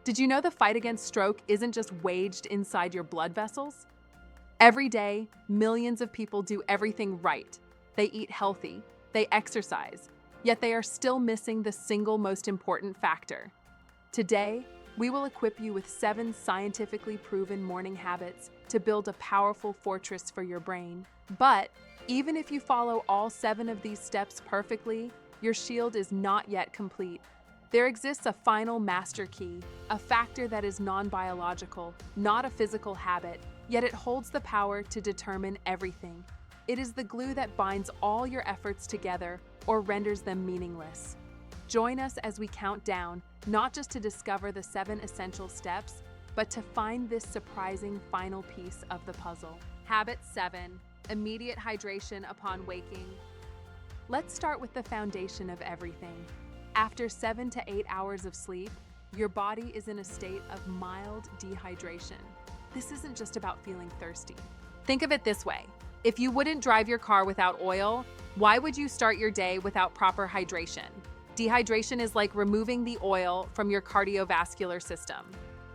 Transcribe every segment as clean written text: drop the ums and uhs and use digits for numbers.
Did you know the fight against stroke isn't just waged inside your blood vessels? Every day, millions of people do everything right. They eat healthy, they exercise, yet they are still missing the single most important factor. Today, we will equip you with 7 scientifically proven morning habits to build a powerful fortress for your brain. But even if you follow all 7 of these steps perfectly, your shield is not yet complete. There exists a final master key, a factor that is non-biological, not a physical habit, yet it holds the power to determine everything. It is the glue that binds all your efforts together or renders them meaningless. Join us as we count down, not just to discover the 7 essential steps, but to find this surprising final piece of the puzzle. Habit 7: immediate hydration upon waking. Let's start with the foundation of everything. After 7 to 8 hours of sleep, your body is in a state of mild dehydration. This isn't just about feeling thirsty. Think of it this way. If you wouldn't drive your car without oil, why would you start your day without proper hydration? Dehydration is like removing the oil from your cardiovascular system.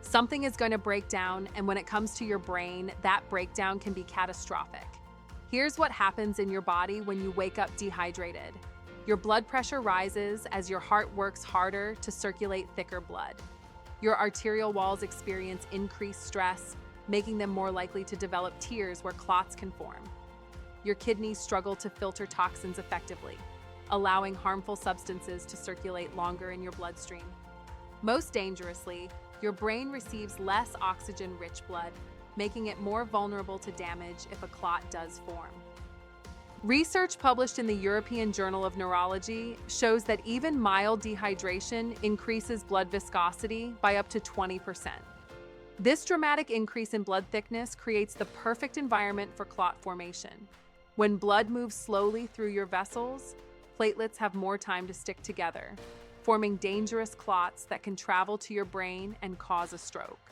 Something is going to break down, and when it comes to your brain, that breakdown can be catastrophic. Here's what happens in your body when you wake up dehydrated. Your blood pressure rises as your heart works harder to circulate thicker blood. Your arterial walls experience increased stress, making them more likely to develop tears where clots can form. Your kidneys struggle to filter toxins effectively, allowing harmful substances to circulate longer in your bloodstream. Most dangerously, your brain receives less oxygen-rich blood, making it more vulnerable to damage if a clot does form. Research published in the European Journal of Neurology shows that even mild dehydration increases blood viscosity by up to 20%. This dramatic increase in blood thickness creates the perfect environment for clot formation. When blood moves slowly through your vessels, platelets have more time to stick together, forming dangerous clots that can travel to your brain and cause a stroke.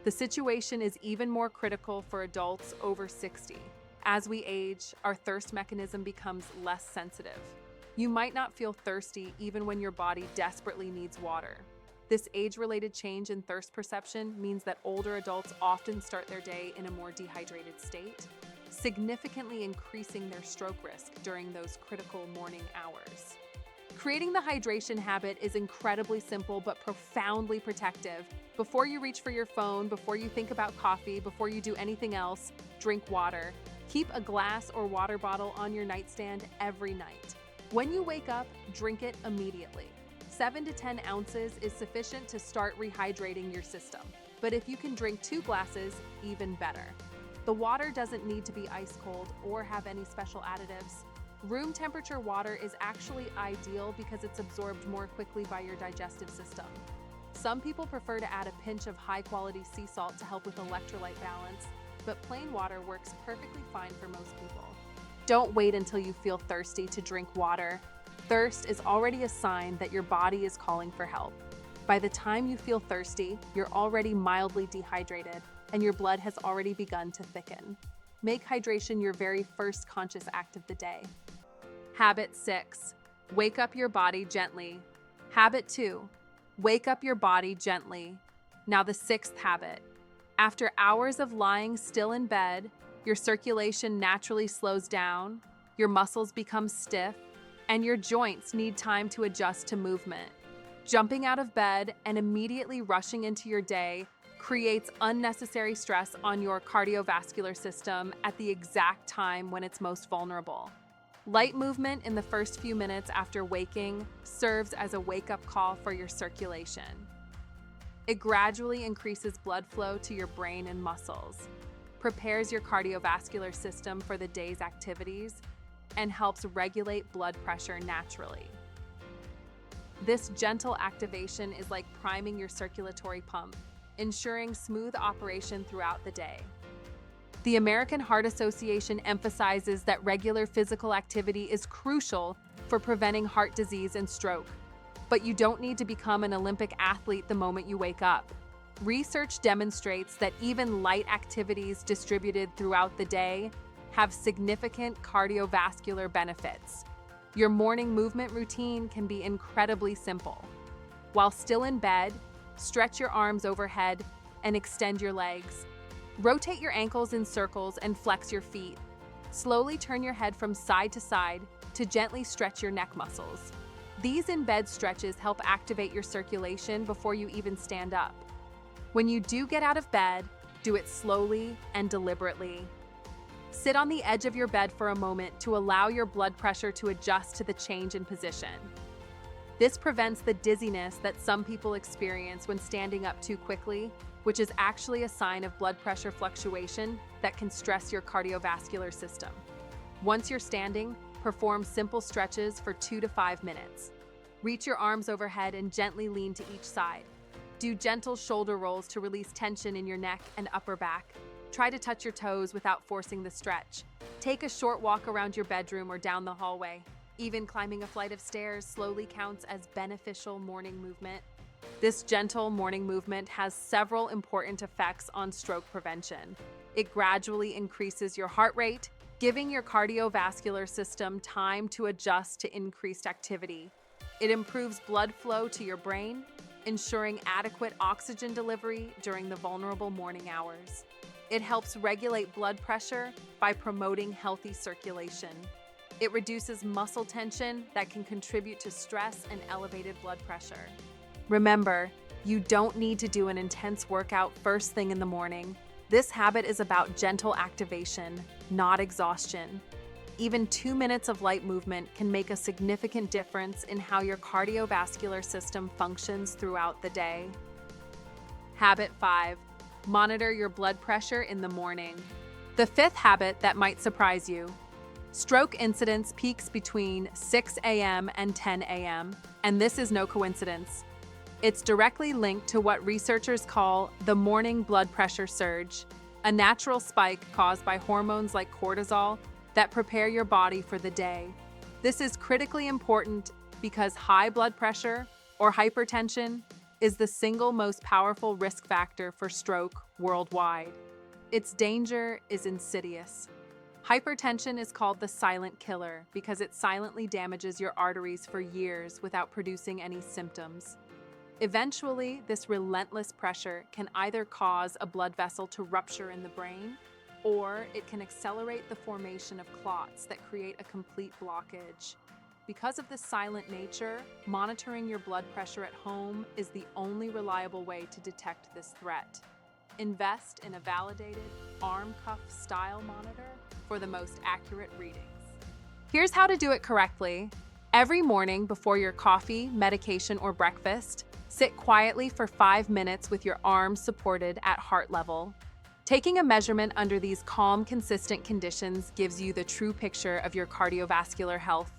The situation is even more critical for adults over 60. As we age, our thirst mechanism becomes less sensitive. You might not feel thirsty even when your body desperately needs water. This age-related change in thirst perception means that older adults often start their day in a more dehydrated state, significantly increasing their stroke risk during those critical morning hours. Creating the hydration habit is incredibly simple but profoundly protective. Before you reach for your phone, before you think about coffee, before you do anything else, drink water. Keep a glass or water bottle on your nightstand every night. When you wake up, drink it immediately. 7 to 10 ounces is sufficient to start rehydrating your system. But if you can drink 2 glasses, even better. The water doesn't need to be ice cold or have any special additives. Room temperature water is actually ideal because it's absorbed more quickly by your digestive system. Some people prefer to add a pinch of high-quality sea salt to help with electrolyte balance, but plain water works perfectly fine for most people. Don't wait until you feel thirsty to drink water. Thirst is already a sign that your body is calling for help. By the time you feel thirsty, you're already mildly dehydrated, and your blood has already begun to thicken. Make hydration your very first conscious act of the day. Habit 6: wake up your body gently. Habit 2: wake up your body gently. Now the 6th habit. After hours of lying still in bed, your circulation naturally slows down, your muscles become stiff, and your joints need time to adjust to movement. Jumping out of bed and immediately rushing into your day creates unnecessary stress on your cardiovascular system at the exact time when it's most vulnerable. Light movement in the first few minutes after waking serves as a wake-up call for your circulation. It gradually increases blood flow to your brain and muscles, prepares your cardiovascular system for the day's activities, and helps regulate blood pressure naturally. This gentle activation is like priming your circulatory pump, ensuring smooth operation throughout the day. The American Heart Association emphasizes that regular physical activity is crucial for preventing heart disease and stroke. But you don't need to become an Olympic athlete the moment you wake up. Research demonstrates that even light activities distributed throughout the day have significant cardiovascular benefits. Your morning movement routine can be incredibly simple. While still in bed, Stretch your arms overhead and extend your legs. Rotate your ankles in circles and flex your feet. Slowly turn your head from side to side to gently stretch your neck muscles. These in-bed stretches help activate your circulation before you even stand up. When you do get out of bed, do it slowly and deliberately. Sit on the edge of your bed for a moment to allow your blood pressure to adjust to the change in position. This prevents the dizziness that some people experience when standing up too quickly, which is actually a sign of blood pressure fluctuation that can stress your cardiovascular system. Once you're standing, perform simple stretches for 2 to 5 minutes. Reach your arms overhead and gently lean to each side. Do gentle shoulder rolls to release tension in your neck and upper back. Try to touch your toes without forcing the stretch. Take a short walk around your bedroom or down the hallway. Even climbing a flight of stairs slowly counts as beneficial morning movement. This gentle morning movement has several important effects on stroke prevention. It gradually increases your heart rate, giving your cardiovascular system time to adjust to increased activity. It improves blood flow to your brain, ensuring adequate oxygen delivery during the vulnerable morning hours. It helps regulate blood pressure by promoting healthy circulation. It reduces muscle tension that can contribute to stress and elevated blood pressure. Remember, you don't need to do an intense workout first thing in the morning. This habit is about gentle activation, not exhaustion. Even 2 minutes of light movement can make a significant difference in how your cardiovascular system functions throughout the day. Habit 5. Monitor your blood pressure in the morning. The fifth habit that might surprise you. Stroke incidence peaks between 6 a.m. and 10 a.m., and this is no coincidence. It's directly linked to what researchers call the morning blood pressure surge, a natural spike caused by hormones like cortisol that prepare your body for the day. This is critically important because high blood pressure, or hypertension, is the single most powerful risk factor for stroke worldwide. Its danger is insidious. Hypertension is called the silent killer because it silently damages your arteries for years without producing any symptoms. Eventually, this relentless pressure can either cause a blood vessel to rupture in the brain, or it can accelerate the formation of clots that create a complete blockage. Because of this silent nature, monitoring your blood pressure at home is the only reliable way to detect this threat. Invest in a validated arm cuff style monitor for the most accurate readings. Here's how to do it correctly. Every morning before your coffee, medication, or breakfast, sit quietly for 5 minutes with your arms supported at heart level. Taking a measurement under these calm, consistent conditions gives you the true picture of your cardiovascular health.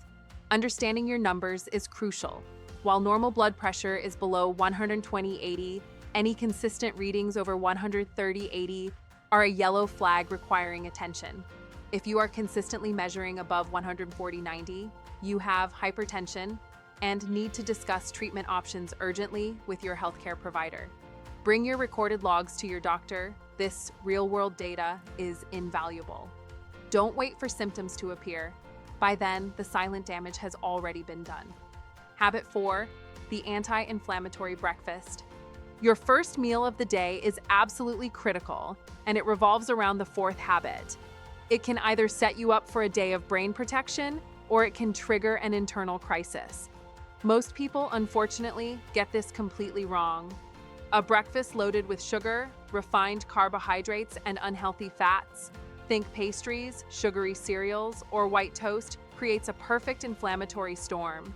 Understanding your numbers is crucial. While normal blood pressure is below 120/80, any consistent readings over 130/80 are a yellow flag requiring attention. If you are consistently measuring above 140/90, you have hypertension and need to discuss treatment options urgently with your healthcare provider. Bring your recorded logs to your doctor. This real-world data is invaluable. Don't wait for symptoms to appear. By then, the silent damage has already been done. Habit 4, the anti-inflammatory breakfast. Your first meal of the day is absolutely critical, and it revolves around the fourth habit. It can either set you up for a day of brain protection, or it can trigger an internal crisis. Most people, unfortunately, get this completely wrong. A breakfast loaded with sugar, refined carbohydrates, and unhealthy fats, think pastries, sugary cereals, or white toast, creates a perfect inflammatory storm.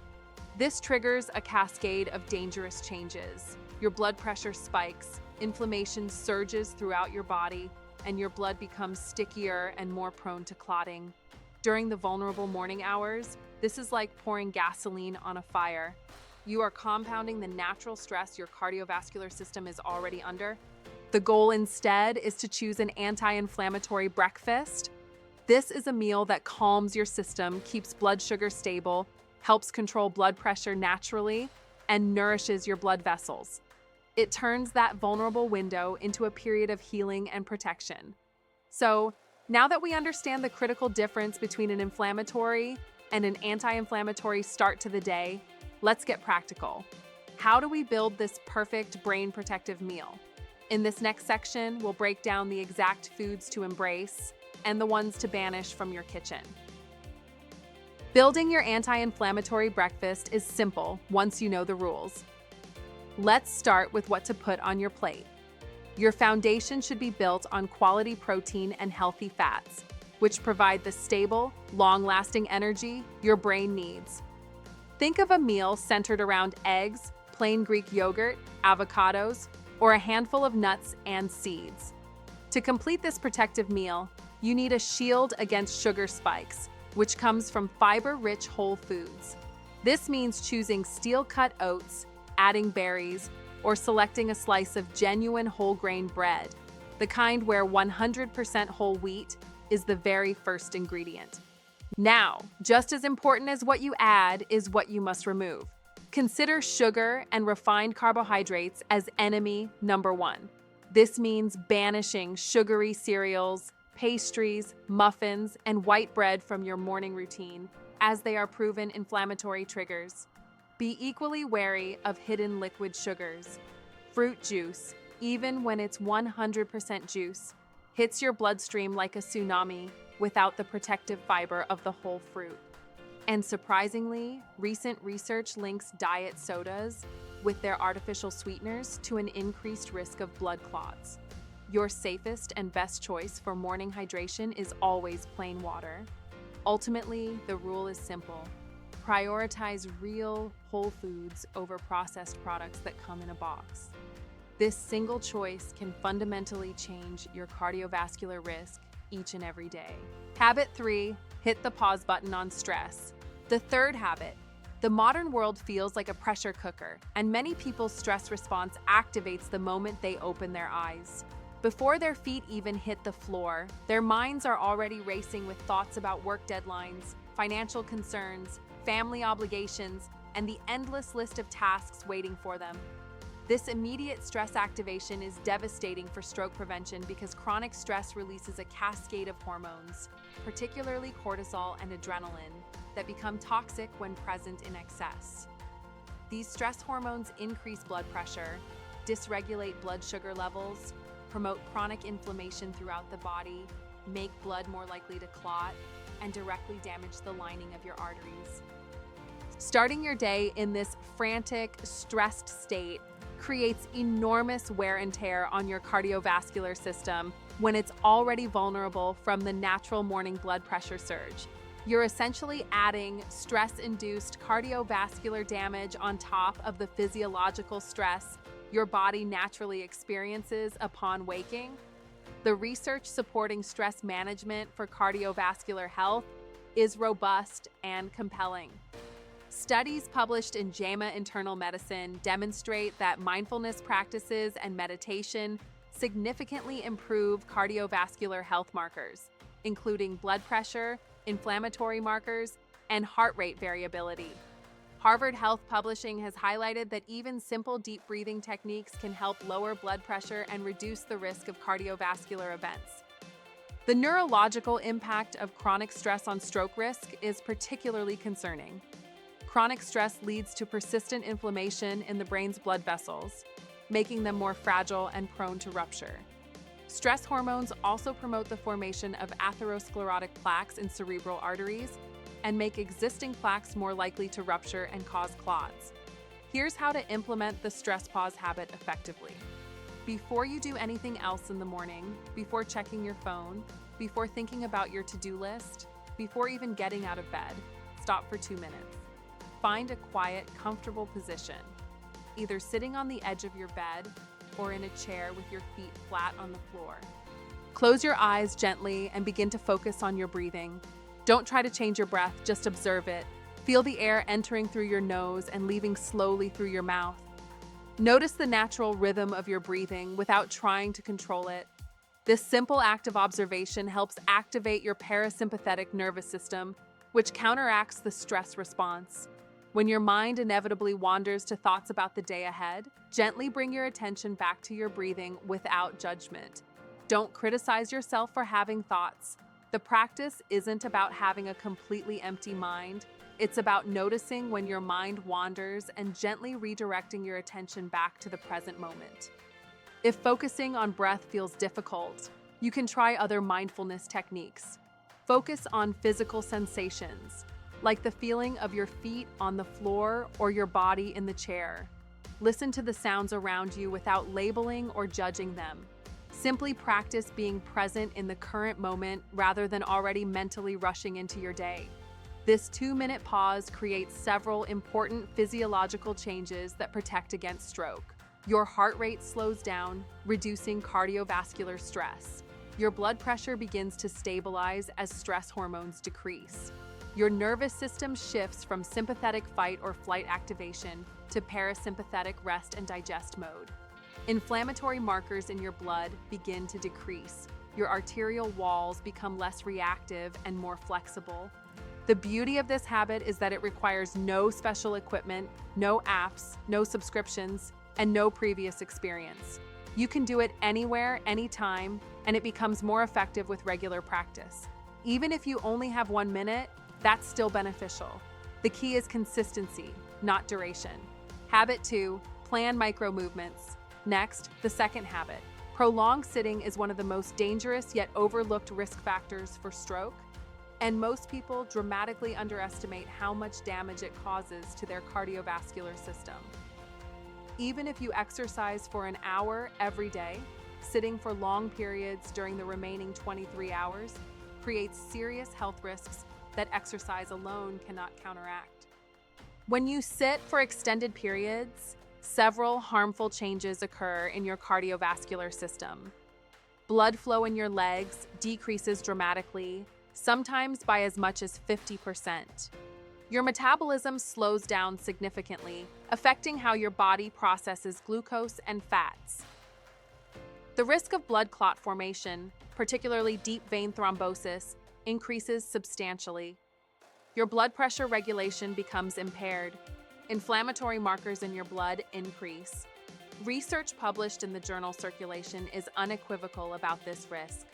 This triggers a cascade of dangerous changes. Your blood pressure spikes, inflammation surges throughout your body, and your blood becomes stickier and more prone to clotting. During the vulnerable morning hours, this is like pouring gasoline on a fire. You are compounding the natural stress your cardiovascular system is already under. The goal instead is to choose an anti-inflammatory breakfast. This is a meal that calms your system, keeps blood sugar stable, helps control blood pressure naturally, and nourishes your blood vessels. It turns that vulnerable window into a period of healing and protection. So, now that we understand the critical difference between an inflammatory and an anti-inflammatory start to the day, let's get practical. How do we build this perfect brain protective meal? In this next section, we'll break down the exact foods to embrace and the ones to banish from your kitchen. Building your anti-inflammatory breakfast is simple once you know the rules. Let's start with what to put on your plate. Your foundation should be built on quality protein and healthy fats, which provide the stable, long-lasting energy your brain needs. Think of a meal centered around eggs, plain Greek yogurt, avocados, or a handful of nuts and seeds. To complete this protective meal, you need a shield against sugar spikes, which comes from fiber-rich whole foods. This means choosing steel-cut oats, adding berries, or selecting a slice of genuine whole grain bread, the kind where 100% whole wheat is the very first ingredient. Now, just as important as what you add is what you must remove. Consider sugar and refined carbohydrates as enemy number one. This means banishing sugary cereals, pastries, muffins, and white bread from your morning routine, as they are proven inflammatory triggers. Be equally wary of hidden liquid sugars. Fruit juice, even when it's 100% juice, hits your bloodstream like a tsunami without the protective fiber of the whole fruit. And surprisingly, recent research links diet sodas with their artificial sweeteners to an increased risk of blood clots. Your safest and best choice for morning hydration is always plain water. Ultimately, the rule is simple. Prioritize real, whole foods over processed products that come in a box. This single choice can fundamentally change your cardiovascular risk each and every day. Habit 3, hit the pause button on stress. The third habit. The modern world feels like a pressure cooker, and many people's stress response activates the moment they open their eyes. Before their feet even hit the floor, their minds are already racing with thoughts about work deadlines, financial concerns, family obligations, and the endless list of tasks waiting for them. This immediate stress activation is devastating for stroke prevention because chronic stress releases a cascade of hormones, particularly cortisol and adrenaline, that become toxic when present in excess. These stress hormones increase blood pressure, dysregulate blood sugar levels, promote chronic inflammation throughout the body, make blood more likely to clot, and directly damage the lining of your arteries. Starting your day in this frantic, stressed state creates enormous wear and tear on your cardiovascular system when it's already vulnerable from the natural morning blood pressure surge. You're essentially adding stress-induced cardiovascular damage on top of the physiological stress your body naturally experiences upon waking. The research supporting stress management for cardiovascular health is robust and compelling. Studies published in JAMA Internal Medicine demonstrate that mindfulness practices and meditation significantly improve cardiovascular health markers, including blood pressure, inflammatory markers, and heart rate variability. Harvard Health Publishing has highlighted that even simple deep breathing techniques can help lower blood pressure and reduce the risk of cardiovascular events. The neurological impact of chronic stress on stroke risk is particularly concerning. Chronic stress leads to persistent inflammation in the brain's blood vessels, making them more fragile and prone to rupture. Stress hormones also promote the formation of atherosclerotic plaques in cerebral arteries and make existing plaques more likely to rupture and cause clots. Here's how to implement the stress pause habit effectively. Before you do anything else in the morning, before checking your phone, before thinking about your to-do list, before even getting out of bed, stop for 2 minutes. Find a quiet, comfortable position, either sitting on the edge of your bed or in a chair with your feet flat on the floor. Close your eyes gently and begin to focus on your breathing. Don't try to change your breath, just observe it. Feel the air entering through your nose and leaving slowly through your mouth. Notice the natural rhythm of your breathing without trying to control it. This simple act of observation helps activate your parasympathetic nervous system, which counteracts the stress response. When your mind inevitably wanders to thoughts about the day ahead, gently bring your attention back to your breathing without judgment. Don't criticize yourself for having thoughts. The practice isn't about having a completely empty mind. It's about noticing when your mind wanders and gently redirecting your attention back to the present moment. If focusing on breath feels difficult, you can try other mindfulness techniques. Focus on physical sensations, like the feeling of your feet on the floor or your body in the chair. Listen to the sounds around you without labeling or judging them. Simply practice being present in the current moment rather than already mentally rushing into your day. This 2-minute pause creates several important physiological changes that protect against stroke. Your heart rate slows down, reducing cardiovascular stress. Your blood pressure begins to stabilize as stress hormones decrease. Your nervous system shifts from sympathetic fight or flight activation to parasympathetic rest and digest mode. Inflammatory markers in your blood begin to decrease. Your arterial walls become less reactive and more flexible. The beauty of this habit is that it requires no special equipment, no apps, no subscriptions, and no previous experience. You can do it anywhere, anytime, and it becomes more effective with regular practice. Even if you only have 1 minute, that's still beneficial. The key is consistency, not duration. Habit 2, plan micro movements. Next, the second habit. Prolonged sitting is one of the most dangerous yet overlooked risk factors for stroke, and most people dramatically underestimate how much damage it causes to their cardiovascular system. Even if you exercise for an hour every day, sitting for long periods during the remaining 23 hours creates serious health risks that exercise alone cannot counteract. When you sit for extended periods, several harmful changes occur in your cardiovascular system. Blood flow in your legs decreases dramatically, sometimes by as much as 50%. Your metabolism slows down significantly, affecting how your body processes glucose and fats. The risk of blood clot formation, particularly deep vein thrombosis, increases substantially. Your blood pressure regulation becomes impaired. Inflammatory markers in your blood increase. Research published in the journal Circulation is unequivocal about this risk.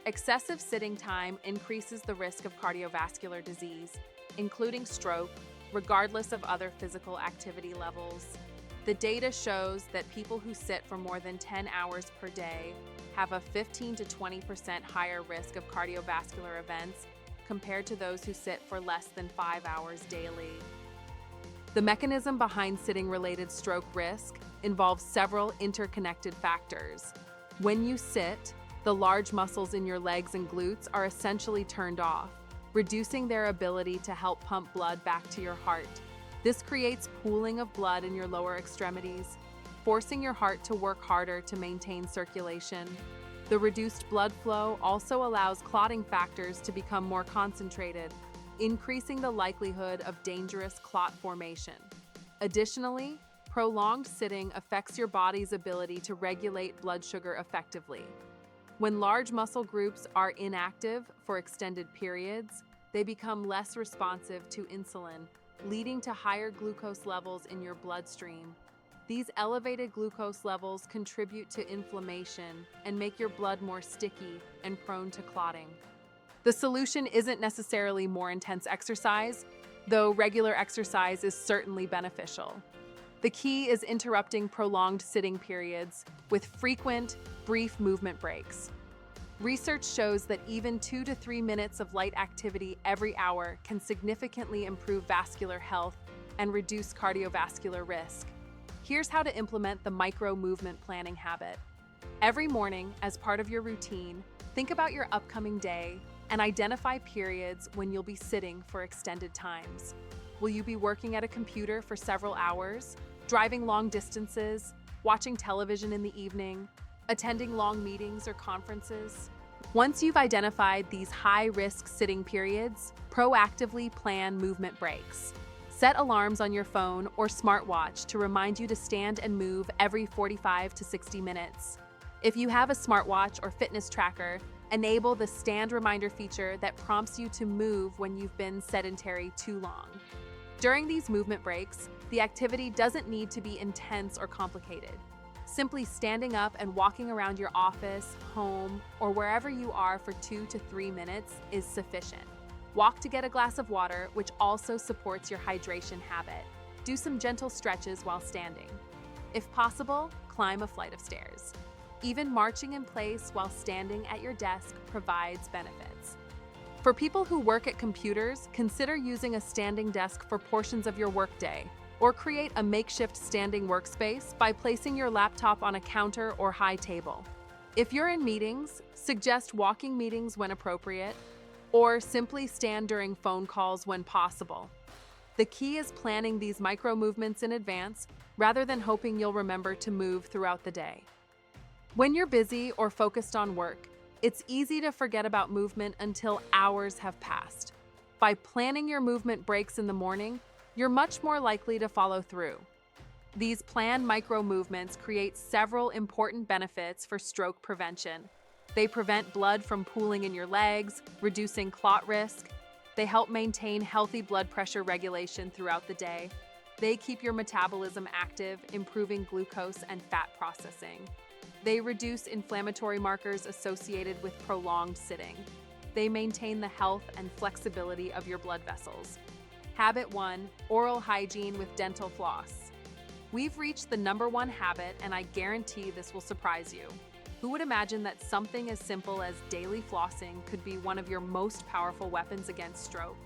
Excessive sitting time increases the risk of cardiovascular disease, including stroke, regardless of other physical activity levels. The data shows that people who sit for more than 10 hours per day have a 15 to 20% higher risk of cardiovascular events compared to those who sit for less than 5 hours daily. The mechanism behind sitting-related stroke risk involves several interconnected factors. When you sit, the large muscles in your legs and glutes are essentially turned off, reducing their ability to help pump blood back to your heart. This creates pooling of blood in your lower extremities, forcing your heart to work harder to maintain circulation. The reduced blood flow also allows clotting factors to become more concentrated, increasing the likelihood of dangerous clot formation. Additionally, prolonged sitting affects your body's ability to regulate blood sugar effectively. When large muscle groups are inactive for extended periods, they become less responsive to insulin, leading to higher glucose levels in your bloodstream. These elevated glucose levels contribute to inflammation and make your blood more sticky and prone to clotting. The solution isn't necessarily more intense exercise, though regular exercise is certainly beneficial. The key is interrupting prolonged sitting periods with frequent, brief movement breaks. Research shows that even 2 to 3 minutes of light activity every hour can significantly improve vascular health and reduce cardiovascular risk. Here's how to implement the micro-movement planning habit. Every morning, as part of your routine, think about your upcoming day and identify periods when you'll be sitting for extended times. Will you be working at a computer for several hours, driving long distances, watching television in the evening, attending long meetings or conferences? Once you've identified these high-risk sitting periods, proactively plan movement breaks. Set alarms on your phone or smartwatch to remind you to stand and move every 45 to 60 minutes. If you have a smartwatch or fitness tracker, enable the stand reminder feature that prompts you to move when you've been sedentary too long. During these movement breaks, the activity doesn't need to be intense or complicated. Simply standing up and walking around your office, home, or wherever you are for 2 to 3 minutes is sufficient. Walk to get a glass of water, which also supports your hydration habit. Do some gentle stretches while standing. If possible, climb a flight of stairs. Even marching in place while standing at your desk provides benefits. For people who work at computers, consider using a standing desk for portions of your workday, or create a makeshift standing workspace by placing your laptop on a counter or high table. If you're in meetings, suggest walking meetings when appropriate, or simply stand during phone calls when possible. The key is planning these micro movements in advance rather than hoping you'll remember to move throughout the day. When you're busy or focused on work, it's easy to forget about movement until hours have passed. By planning your movement breaks in the morning, you're much more likely to follow through. These planned micro movements create several important benefits for stroke prevention. They prevent blood from pooling in your legs, reducing clot risk. They help maintain healthy blood pressure regulation throughout the day. They keep your metabolism active, improving glucose and fat processing. They reduce inflammatory markers associated with prolonged sitting. They maintain the health and flexibility of your blood vessels. Habit 1, oral hygiene with dental floss. We've reached the #1 habit, and I guarantee this will surprise you. Who would imagine that something as simple as daily flossing could be one of your most powerful weapons against stroke?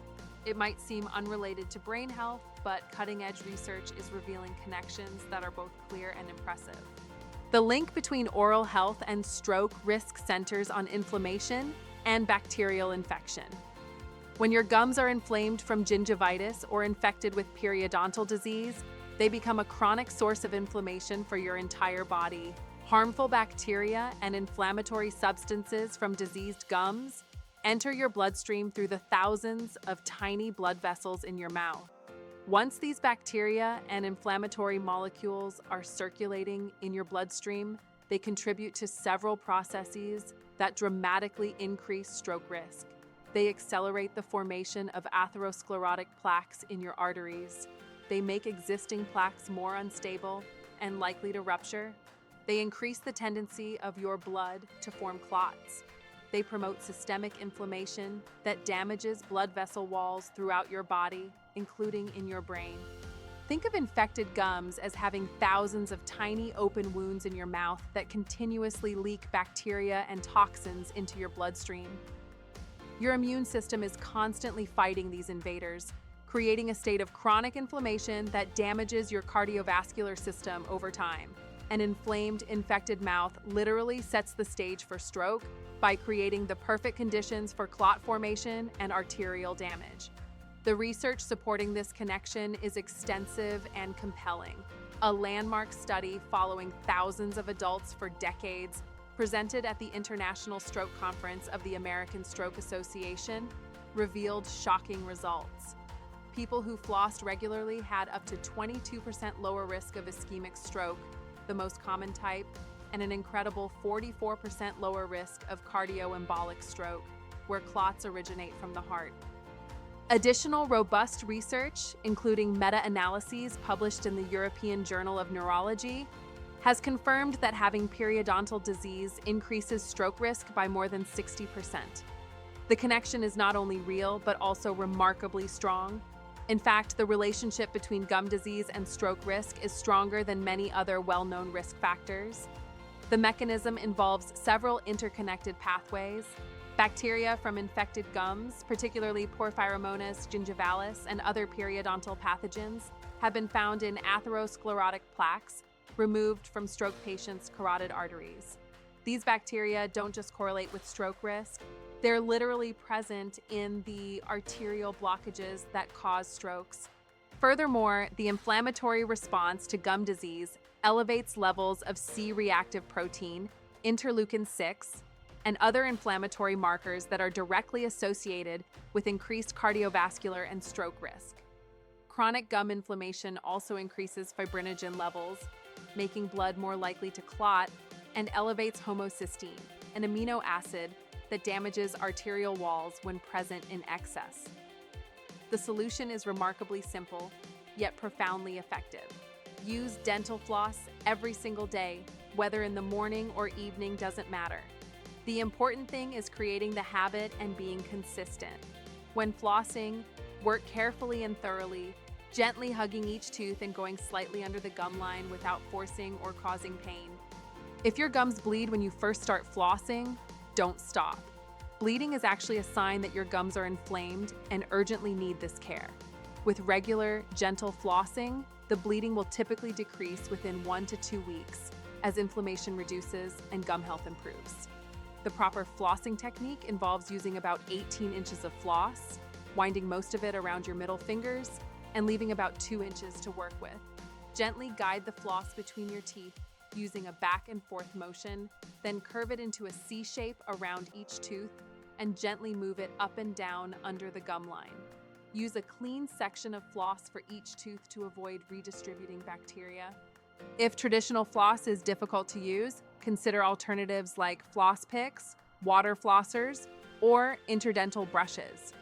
It might seem unrelated to brain health, but cutting-edge research is revealing connections that are both clear and impressive. The link between oral health and stroke risk centers on inflammation and bacterial infection. When your gums are inflamed from gingivitis or infected with periodontal disease, they become a chronic source of inflammation for your entire body. Harmful bacteria and inflammatory substances from diseased gums enter your bloodstream through the thousands of tiny blood vessels in your mouth. Once these bacteria and inflammatory molecules are circulating in your bloodstream, they contribute to several processes that dramatically increase stroke risk. They accelerate the formation of atherosclerotic plaques in your arteries. They make existing plaques more unstable and likely to rupture. They increase the tendency of your blood to form clots. They promote systemic inflammation that damages blood vessel walls throughout your body, including in your brain. Think of infected gums as having thousands of tiny open wounds in your mouth that continuously leak bacteria and toxins into your bloodstream. Your immune system is constantly fighting these invaders, creating a state of chronic inflammation that damages your cardiovascular system over time. An inflamed, infected mouth literally sets the stage for stroke by creating the perfect conditions for clot formation and arterial damage. The research supporting this connection is extensive and compelling. A landmark study following thousands of adults for decades, presented at the International Stroke Conference of the American Stroke Association, revealed shocking results. People who flossed regularly had up to 22% lower risk of ischemic stroke, the most common type, and an incredible 44% lower risk of cardioembolic stroke, where clots originate from the heart. Additional robust research, including meta-analyses published in the European Journal of Neurology, has confirmed that having periodontal disease increases stroke risk by more than 60%. The connection is not only real, but also remarkably strong. In fact, the relationship between gum disease and stroke risk is stronger than many other well-known risk factors. The mechanism involves several interconnected pathways. Bacteria from infected gums, particularly Porphyromonas gingivalis and other periodontal pathogens, have been found in atherosclerotic plaques removed from stroke patients' carotid arteries. These bacteria don't just correlate with stroke risk, they're literally present in the arterial blockages that cause strokes. Furthermore, the inflammatory response to gum disease elevates levels of C-reactive protein, interleukin-6, and other inflammatory markers that are directly associated with increased cardiovascular and stroke risk. Chronic gum inflammation also increases fibrinogen levels, making blood more likely to clot, and elevates homocysteine, an amino acid that damages arterial walls when present in excess. The solution is remarkably simple, yet profoundly effective. Use dental floss every single day, whether in the morning or evening doesn't matter. The important thing is creating the habit and being consistent. When flossing, work carefully and thoroughly, gently hugging each tooth and going slightly under the gum line without forcing or causing pain. If your gums bleed when you first start flossing, don't stop. Bleeding is actually a sign that your gums are inflamed and urgently need this care. With regular, gentle flossing, the bleeding will typically decrease within 1 to 2 weeks as inflammation reduces and gum health improves. The proper flossing technique involves using about 18 inches of floss, winding most of it around your middle fingers, and leaving about 2 inches to work with. Gently guide the floss between your teeth using a back and forth motion, then curve it into a C shape around each tooth and gently move it up and down under the gum line. Use a clean section of floss for each tooth to avoid redistributing bacteria. If traditional floss is difficult to use, consider alternatives like floss picks, water flossers, or interdental brushes.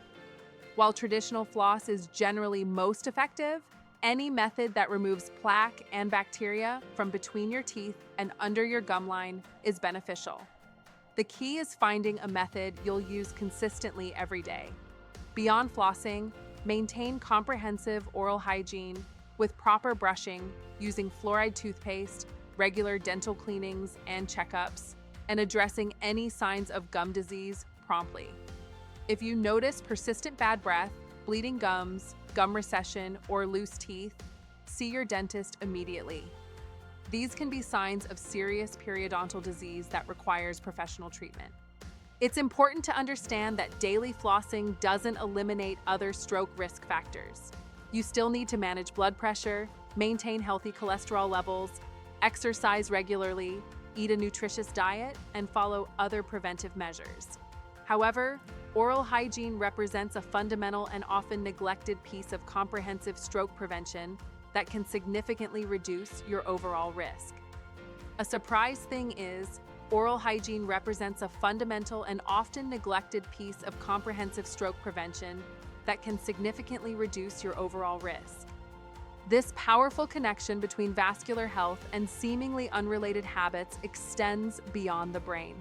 While traditional floss is generally most effective, any method that removes plaque and bacteria from between your teeth and under your gum line is beneficial. The key is finding a method you'll use consistently every day. Beyond flossing, maintain comprehensive oral hygiene with proper brushing, using fluoride toothpaste, regular dental cleanings and checkups, and addressing any signs of gum disease promptly. If you notice persistent bad breath, bleeding gums, gum recession, or loose teeth, see your dentist immediately. These can be signs of serious periodontal disease that requires professional treatment. It's important to understand that daily flossing doesn't eliminate other stroke risk factors. You still need to manage blood pressure, maintain healthy cholesterol levels, exercise regularly, eat a nutritious diet, and follow other preventive measures. However, oral hygiene represents a fundamental and often neglected piece of comprehensive stroke prevention that can significantly reduce your overall risk. A surprise thing is, oral hygiene represents a fundamental and often neglected piece of comprehensive stroke prevention that can significantly reduce your overall risk. This powerful connection between vascular health and seemingly unrelated habits extends beyond the brain.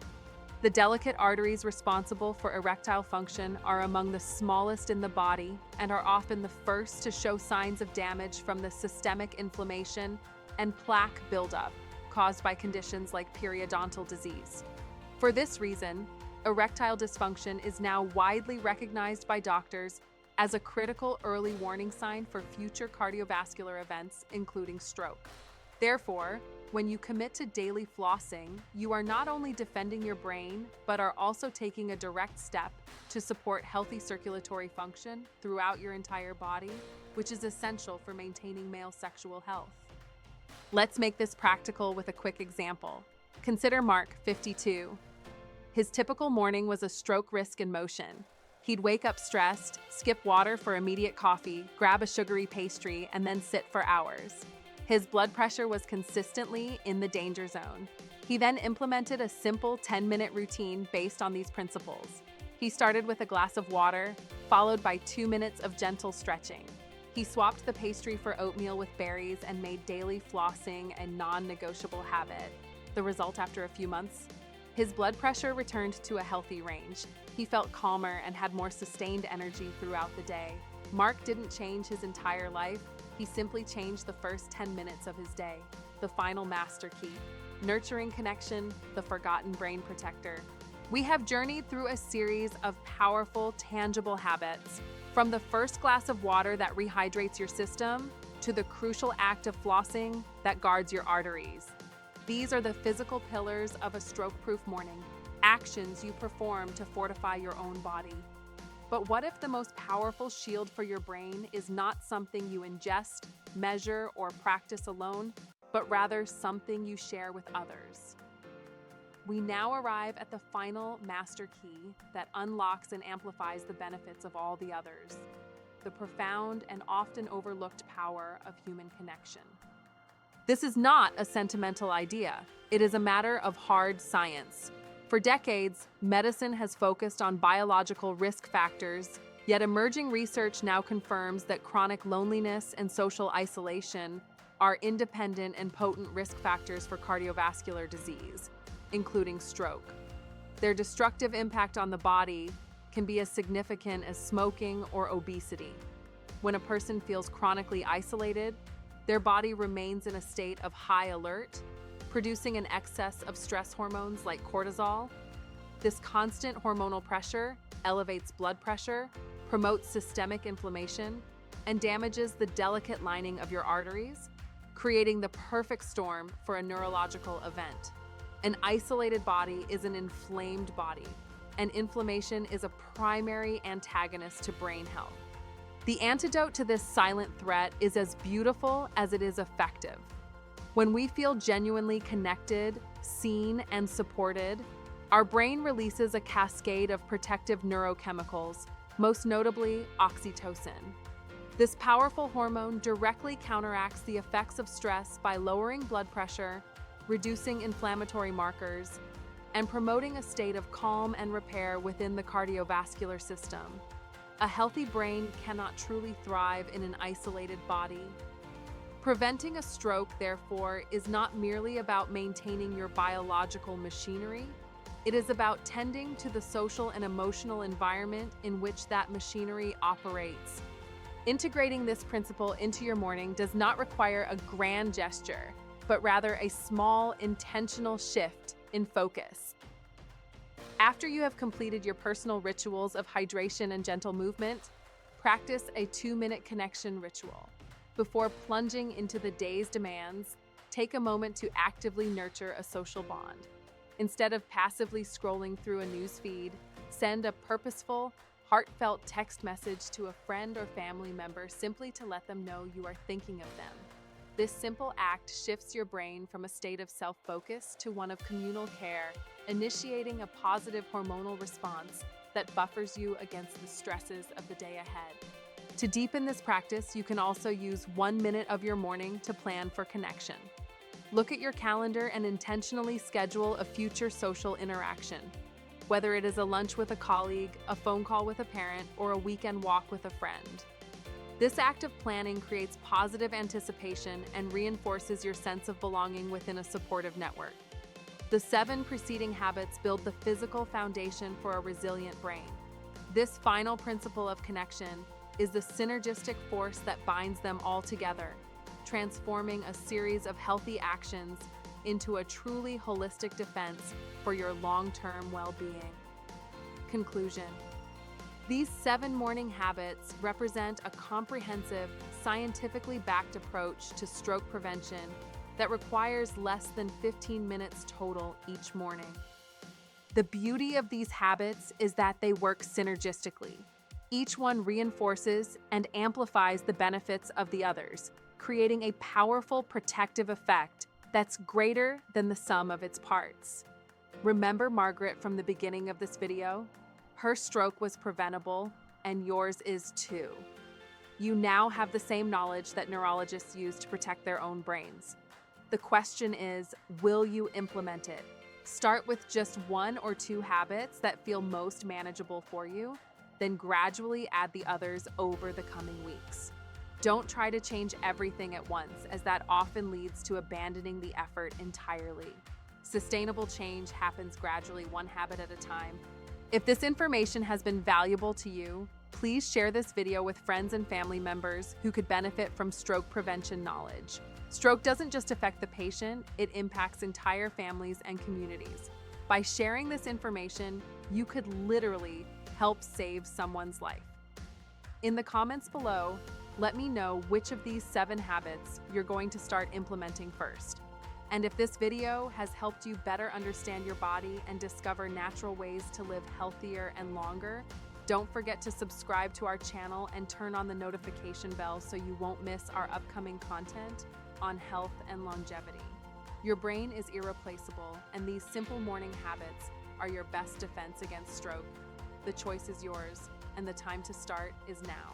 The delicate arteries responsible for erectile function are among the smallest in the body and are often the first to show signs of damage from the systemic inflammation and plaque buildup caused by conditions like periodontal disease. For this reason, erectile dysfunction is now widely recognized by doctors as a critical early warning sign for future cardiovascular events, including stroke. Therefore, when you commit to daily flossing, you are not only defending your brain, but are also taking a direct step to support healthy circulatory function throughout your entire body, which is essential for maintaining male sexual health. Let's make this practical with a quick example. Consider Mark, 52. His typical morning was a stroke risk in motion. He'd wake up stressed, skip water for immediate coffee, grab a sugary pastry, and then sit for hours. His blood pressure was consistently in the danger zone. He then implemented a simple 10-minute routine based on these principles. He started with a glass of water, followed by 2 minutes of gentle stretching. He swapped the pastry for oatmeal with berries and made daily flossing a non-negotiable habit. The result after a few months? His blood pressure returned to a healthy range. He felt calmer and had more sustained energy throughout the day. Mark didn't change his entire life. He simply changed the first 10 minutes of his day. The final master key: nurturing connection, the forgotten brain protector. We have journeyed through a series of powerful, tangible habits, from the first glass of water that rehydrates your system to the crucial act of flossing that guards your arteries. These are the physical pillars of a stroke-proof morning, actions you perform to fortify your own body. But what if the most powerful shield for your brain is not something you ingest, measure, or practice alone, but rather something you share with others? We now arrive at the final master key that unlocks and amplifies the benefits of all the others: the profound and often overlooked power of human connection. This is not a sentimental idea. It is a matter of hard science. For decades, medicine has focused on biological risk factors, yet emerging research now confirms that chronic loneliness and social isolation are independent and potent risk factors for cardiovascular disease, including stroke. Their destructive impact on the body can be as significant as smoking or obesity. When a person feels chronically isolated, their body remains in a state of high alert, producing an excess of stress hormones like cortisol. This constant hormonal pressure elevates blood pressure, promotes systemic inflammation, and damages the delicate lining of your arteries, creating the perfect storm for a neurological event. An isolated body is an inflamed body, and inflammation is a primary antagonist to brain health. The antidote to this silent threat is as beautiful as it is effective. When we feel genuinely connected, seen, and supported, our brain releases a cascade of protective neurochemicals, most notably oxytocin. This powerful hormone directly counteracts the effects of stress by lowering blood pressure, reducing inflammatory markers, and promoting a state of calm and repair within the cardiovascular system. A healthy brain cannot truly thrive in an isolated body. Preventing a stroke, therefore, is not merely about maintaining your biological machinery. It is about tending to the social and emotional environment in which that machinery operates. Integrating this principle into your morning does not require a grand gesture, but rather a small, intentional shift in focus. After you have completed your personal rituals of hydration and gentle movement, practice a 2-minute connection ritual. Before plunging into the day's demands, take a moment to actively nurture a social bond. Instead of passively scrolling through a news feed, send a purposeful, heartfelt text message to a friend or family member simply to let them know you are thinking of them. This simple act shifts your brain from a state of self-focus to one of communal care, initiating a positive hormonal response that buffers you against the stresses of the day ahead. To deepen this practice, you can also use 1 minute of your morning to plan for connection. Look at your calendar and intentionally schedule a future social interaction. Whether it is a lunch with a colleague, a phone call with a parent, or a weekend walk with a friend. This act of planning creates positive anticipation and reinforces your sense of belonging within a supportive network. The 7 preceding habits build the physical foundation for a resilient brain. This final principle of connection is the synergistic force that binds them all together, transforming a series of healthy actions into a truly holistic defense for your long-term well-being. Conclusion. These 7 morning habits represent a comprehensive, scientifically backed approach to stroke prevention that requires less than 15 minutes total each morning. The beauty of these habits is that they work synergistically. Each one reinforces and amplifies the benefits of the others, creating a powerful protective effect that's greater than the sum of its parts. Remember Margaret from the beginning of this video? Her stroke was preventable, and yours is too. You now have the same knowledge that neurologists use to protect their own brains. The question is, will you implement it? Start with just 1 or 2 habits that feel most manageable for you, then gradually add the others over the coming weeks. Don't try to change everything at once, as that often leads to abandoning the effort entirely. Sustainable change happens gradually, 1 habit at a time. If this information has been valuable to you, please share this video with friends and family members who could benefit from stroke prevention knowledge. Stroke doesn't just affect the patient, it impacts entire families and communities. By sharing this information, you could literally help save someone's life. In the comments below, let me know which of these 7 habits you're going to start implementing first. And if this video has helped you better understand your body and discover natural ways to live healthier and longer, don't forget to subscribe to our channel and turn on the notification bell so you won't miss our upcoming content on health and longevity. Your brain is irreplaceable, and these simple morning habits are your best defense against stroke. The choice is yours, and the time to start is now.